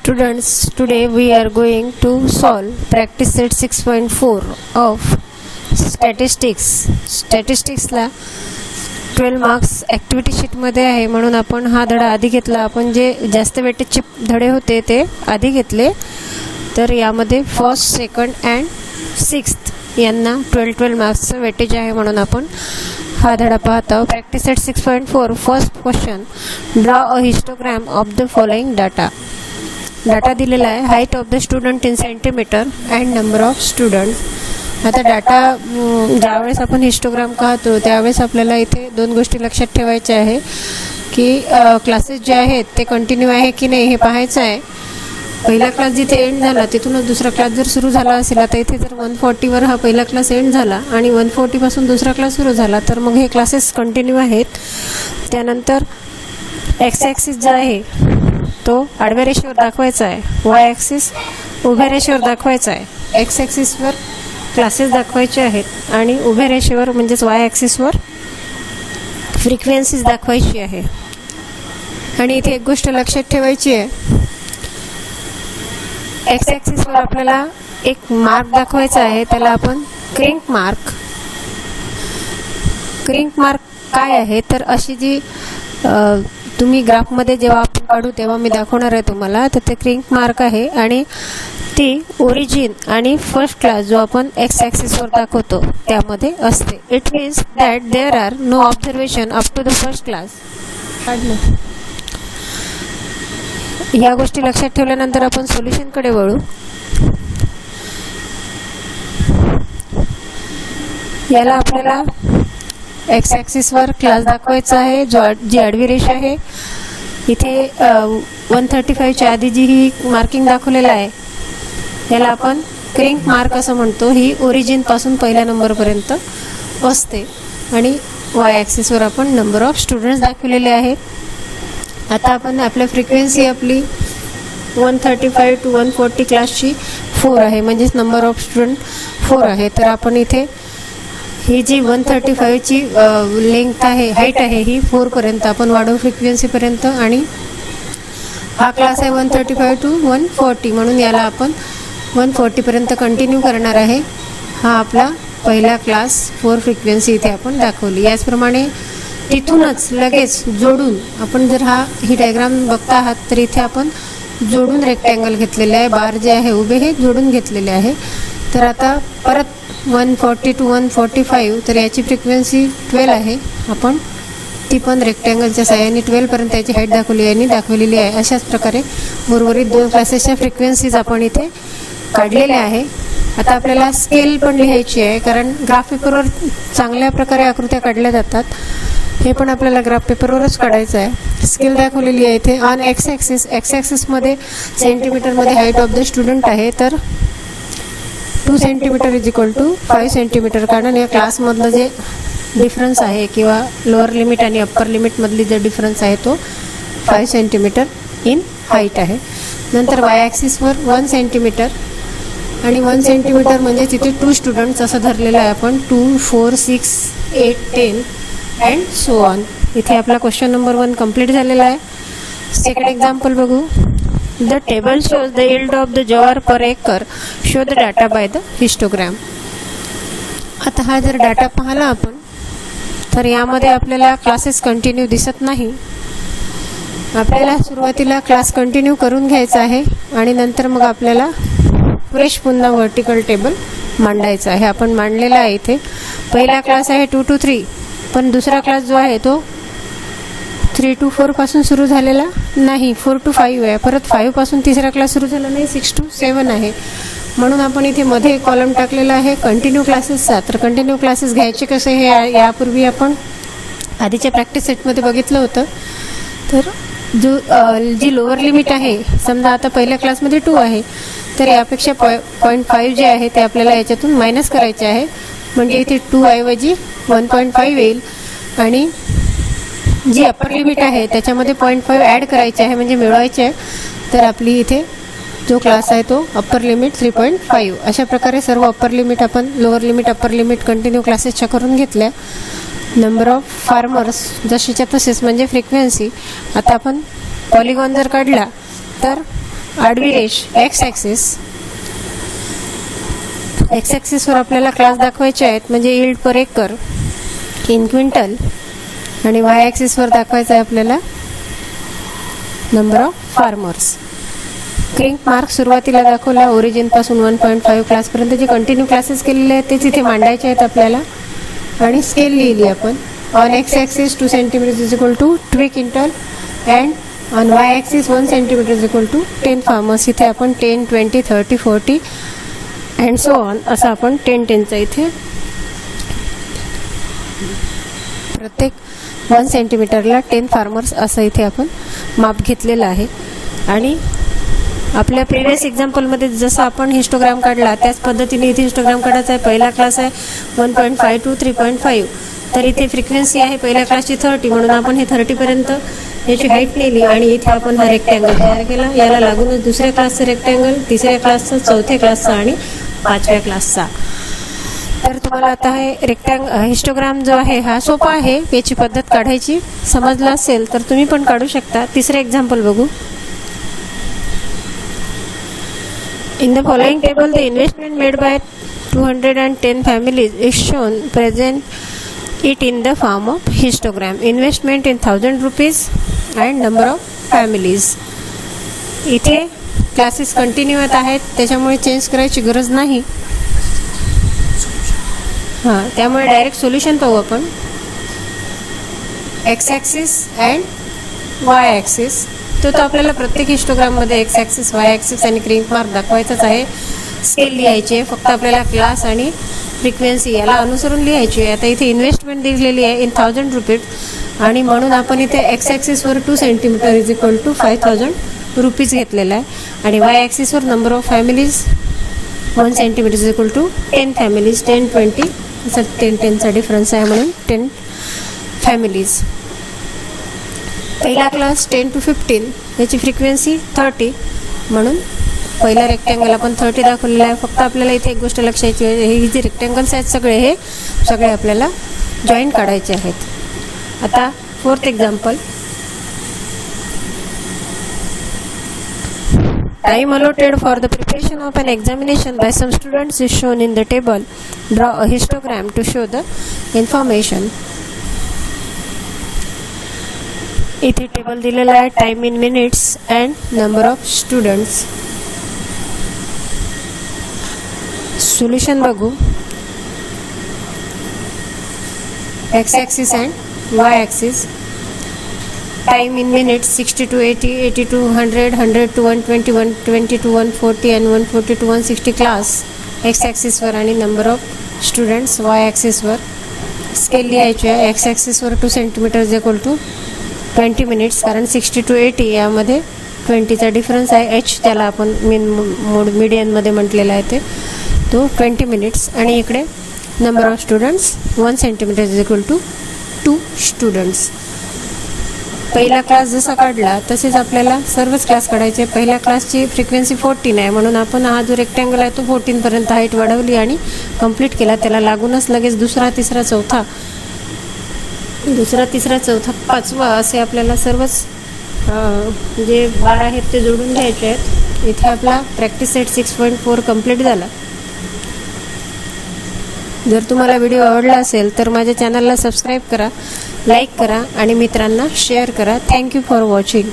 Students, today we are going to solve practice set 6.4 of statistics. Statisticsला 12 marks activity शीटमध्ये आहे, म्हणून आपण हा धडा आधी घेतला. आपण जे जास्त वेटेजचे धडे होते ते आधी घेतले. तर यामध्ये फर्स्ट, सेकंड अँड सिक्स्थ यांना 12 मार्क्सचं वेटेज आहे, म्हणून आपण हा धडा पाहत आहोत. Practice set 6.4 first question, draw a histogram of the following data. Data दिलेला आहे, height of the student in centimetre and number of student. आता डाटा ज्यावेळेस आपण हिस्टोग्राम पाहतो त्यावेळेस आपल्याला इथे दोन गोष्टी लक्षात ठेवायच्या आहे की क्लासेस जे आहेत ते कंटिन्यू आहे की नाही हे पाहायचं आहे. पहिला क्लास जिथे एंड झाला तिथूनच दुसरा क्लास जर सुरू झाला असेल, आता इथे जर 140वर हा पहिला क्लास एंड झाला आणि 140 पासून दुसरा क्लास सुरू झाला तर मग हे क्लासेस कंटिन्यू आहेत. त्यानंतर एक्स ॲक्सिस जो आहे तो आडव्या रेषेवर दाखवायचा आहे, वाय ॲक्सिस उभ्या रेषेवर दाखवायचा आहे. एक्स ॲक्सिसवर क्लासेस दाखवायचे आहेत आणि उभ्या रेषेवर म्हणजेच वाय ॲक्सिसवर फ्रिक्वेन्सीज दाखवायची आहे. आणि इथे एक गोष्ट लक्षात ठेवायची आहे, एक्स ॲक्सिसवर आपल्याला एक मार्क दाखवायचा आहे, त्याला आपण क्रिंक मार्क. क्रिंक मार्क काय आहे तर अशी जी तुम्ही ग्राफमध्ये जेव्हा आपण काढू तेव्हा मी दाखवणार आहे तुम्हाला, तर ते क्रिंक मार्क आहे आणि ती ओरिजिन आणि फर्स्ट क्लास जो आपण एक्स ॲक्सिसवर दाखवतो त्यामध्ये असते. It means that there are no observation up to the first class. काढलं. ह्या गोष्टी लक्षात ठेवल्यानंतर आपण सोल्युशनकडे वळू. याला आपल्याला एक्स ॲक्सिसवर क्लास दाखवायचा आहे, जी आडवी रेषा आहे. इथे 135च्या आधी जी ही मार्किंग दाखवलेलं आहे याला आपण क्रिंक मार्क असं म्हणतो. ही ओरिजिन पासून पहिल्या नंबरपर्यंत असते आणि वाय ॲक्सिसवर आपण नंबर ऑफ स्टुडंट्स दाखवलेले आहेत. आता आपण आपल्या फ्रिक्वेन्सी आपली 135 to 140 क्लासची 4 आहे, म्हणजेच नंबर ऑफ स्टुडंट 4 आहे. तर आपण इथे ही जी 135ची लेंथ आहे, हाईट आहे, ही 4 पर्यंत आपण वाढवू फ्रिक्वेन्सीपर्यंत. आणि हा क्लास आहे 135 to 140, म्हणून याला आपण 140 पर्यंत कंटिन्यू करणार आहे. हा आपला पहिला क्लास 4 फ्रिक्वेन्सी इथे आपण दाखवली. याचप्रमाणे तिथूनच लगेच जोडून आपण जर ही डायग्राम बघता आहात तर इथे आपण जोडून रेक्टँगल घेतलेले आहे, बार जे आहे उभे हे जोडून घेतलेले आहे. तर आता परत 140 to 145, तर याची फ्रिक्वेन्सी 12 आहे. आपण ती पण रेक्टँगलच्या साह्याने 12 पर्यंत याची हाईट दाखवलेली आहे. अशाच प्रकारे उर्वरित 2 क्लासेसच्या फ्रिक्वेन्सीज आपण इथे काढलेल्या आहे. आता आपल्याला स्केल पण लिहायची आहे, कारण ग्राफ पेपरवर चांगल्या प्रकारे आकृत्या काढल्या जातात. हे पण आपल्याला ग्राफ पेपरवरच काढायचं आहे. स्केल दाखवलेली आहे इथे. ऑन एक्स ॲक्सिसमध्ये सेंटीमीटरमध्ये हाईट ऑफ द स्टुडंट आहे, तर 2 centimetre is equal to 5 centimetre. कारण या क्लासमधलं जे डिफरन्स आहे किंवा लोअर लिमिट आणि अप्पर लिमिटमधली जे डिफरन्स आहे तो 5 सेंटीमीटर इन हाईट आहे. नंतर वाय ॲक्सिसवर 1 सेंटीमीटर आणि 1 सेंटीमीटर म्हणजे तिथे 2 स्टुडंट्स असं धरलेलं आहे आपण. 2, 4, 6, 8, 10 अँड सो ऑन. इथे आपला क्वेश्चन नंबर 1 कंप्लीट झालेला आहे. सेकंड एक्झाम्पल बघू. The table shows the yield of the jar per acre. Show the data by the histogram. आता हा जर डाटा पाहिला आपण तर यामध्ये आपल्याला क्लासेस कंटिन्यू दिसत नाही. आपल्याला सुरुवातीला क्लास कंटिन्यू करून घ्यायचा आहे आणि नंतर मग आपल्याला फ्रेश पुन्हा व्हर्टिकल टेबल मांडायचा आहे. आपण मांडलेला आहे इथे. पहिला क्लास आहे 2 to 3, पण दुसरा क्लास जो आहे तो 3 to 4 पासून सुरू झालेला नाही, 4 to 5 आहे. परत 5 पासून तिसरा क्लास सुरू झाला नाही, 6 to 7 आहे. म्हणून आपण इथे मध्ये कॉलम टाकलेला आहे कंटिन्यू क्लासेसचा. तर कंटिन्यू क्लासेस घ्यायचे कसे हे यापूर्वी आपण आधीच्या प्रॅक्टिस सेटमध्ये बघितलं होतं. तर जी लोअर लिमिट आहे, समजा आता पहिल्या क्लासमध्ये 2 आहे, तर यापेक्षा 0.5 जे आहे ते आपल्याला याच्यातून मायनस करायचे आहे. म्हणजे इथे 2 ऐवजी 1.5 येईल. आणि जी अप्पर लिमिट आहे त्याच्यामध्ये 0.5 ॲड करायचे आहे, म्हणजे मिळवायचे आहे. तर आपली इथे जो क्लास आहे तो अप्पर लिमिट 3.5. अशा प्रकारे सर्व अप्पर लिमिट आपण lower limit upper limit continue क्लासेसच्या करून घेतल्या. नंबर ऑफ फार्मर्स जशीच्या तसेच म्हणजे फ्रिक्वेन्सी. आता आपण पॉलिगॉन जर काढला तर आडवी रेष एक्स ॲक्सिसवर आपल्याला क्लास दाखवायचे आहेत, म्हणजे yield per acre in quintal, आणि वाय ॲक्सिसवर दाखवायचं आहे आपल्याला number of farmers. Crick mark सुरुवातीला दाखवला, ओरिजिन पासून 1.5 क्लासपर्यंत जे कंटिन्यू क्लासेस केलेले आहेत तेच इथे मांडायचे आहेत आपल्याला. आणि स्केल लिहिली आपण. On X axis 2 centimetre is equal to 3 quintal and on Y axis 1 centimetre is equal to 10 farmers. इथे आपण 10, 20, 30, 40 अँड सो ऑन असं आपण 10चा इथे प्रत्येक 1 सेंटीमीटरला 10 फार्मर्स असं इथे आपण माप घेतलेलं आहे. आणि आपल्या प्रिव्हियस एक्झाम्पलमध्ये जसं आपण हिस्टोग्राम काढला त्याच पद्धतीने इथे हिस्टोग्राम काढायचा आहे. पहिला क्लास आहे 1.5 to 3.5, तर इथे फ्रिक्वेन्सी आहे पहिल्या क्लासची 30, म्हणून आपण हे 30 पर्यंत याची हाईट नेली आणि इथे आपण हा रेक्टँगल तयार केला. याला लागूनच दुसऱ्या क्लासचा रेक्टँगल, तिसऱ्या क्लासचा, चौथ्या क्लासचा आणि 5व्या क्लासचा. तर तुम्हाला आता हे हिस्टोग्राम जो आहे हा सोपा आहे, याची पद्धत काढायची समजला असेल तर तुम्ही पण काढू शकता. तिसरे एक्झाम्पल बघू. In the following table, the investment made by 210 families is shown. Present it in the form of histogram. Investment in 1000 rupees and number of families. इथे क्लासेस कंटिन्यू होत आहेत, त्याच्यामुळे चेंज करायची गरज नाही. त्यामुळे डायरेक्ट सोल्युशन पाहू आपण. X axis and y axis. तो आपल्याला प्रत्येक हिस्टोग्राममध्ये एक्स ॲक्सिस, वाय ॲक्सिस आणि क्रिंक मार्क दाखवायचाच आहे. स्केल लिहायचे, फक्त आपल्याला क्लास आणि फ्रिक्वेन्सी याला अनुसरून लिहायची आहे. आता इथे इन्व्हेस्टमेंट दिलेली आहे इन 1000 रुपीज, आणि म्हणून आपण इथे एक्स ॲक्सिसवर 2 centimetre is equal to 5000 rupees घेतलेला आहे. आणि वाय ॲक्सिसवर number of families 1 centimetre is equal to 10 families. 10, 20 असं 10चा डिफरन्स आहे म्हणून 10 फॅमिलीज. पहिला क्लास 10 to 15, याची फ्रिक्वेन्सी 30, म्हणून पहिला रेक्टँगल आपण 30 दाखवलेला आहे. फक्त आपल्याला इथे एक गोष्ट लक्षाची आहे, हे जे रेक्टँगल्स आहेत हे सगळे आपल्याला जॉईंट काढायचे आहेत. आता 4th example. Time allotted for the preparation of an examination by some students is shown in the table. Draw a histogram to show the information. इथे टेबल दिलेला आहे, time in minutes and number of students. Solution बघू. X axis and y axis. Time in minutes 60 to 80, 80 to 100, 100 to 120, 120 to 140 and 140 to 160 class x ॲक्सिसवर आणि number of students y ॲक्सिसवर. Scale लिहायची आहे. X ॲक्सिसवर 2 centimetre is equal to 20 minutes, कारण 60 to 80 यामध्ये 20चा difference आहे. एच त्याला आपण मीडियनमध्ये म्हटलेला आहे ते, तो 20 मिनिट्स. आणि इकडे number of students 1 centimetre is equal to 2 students. पहिला क्लास जसा काढला तसेच आपल्याला सर्वच क्लास काढायचे. पहिल्या क्लासची फ्रिक्वेन्सी 14 आहे, म्हणून आपण हा जो रेक्टँगल आहे तो 14 पर्यंत हाईट वाढवली आणि कंप्लीट केला. त्याला लागूनच लगेच दुसरा, तिसरा, चौथा, 5वा असे आपल्याला सर्वच जे बार आहेत ते जोडून घ्यायचे आहेत. इथे आपला प्रॅक्टिस सेट 6.4 कंप्लीट झाला. जर तुम्हाला व्हिडिओ आवडला असेल तर माझ्या चॅनलला सबस्क्राईब करा, लाईक करा आणि मित्रांना शेअर करा. Thank you for watching.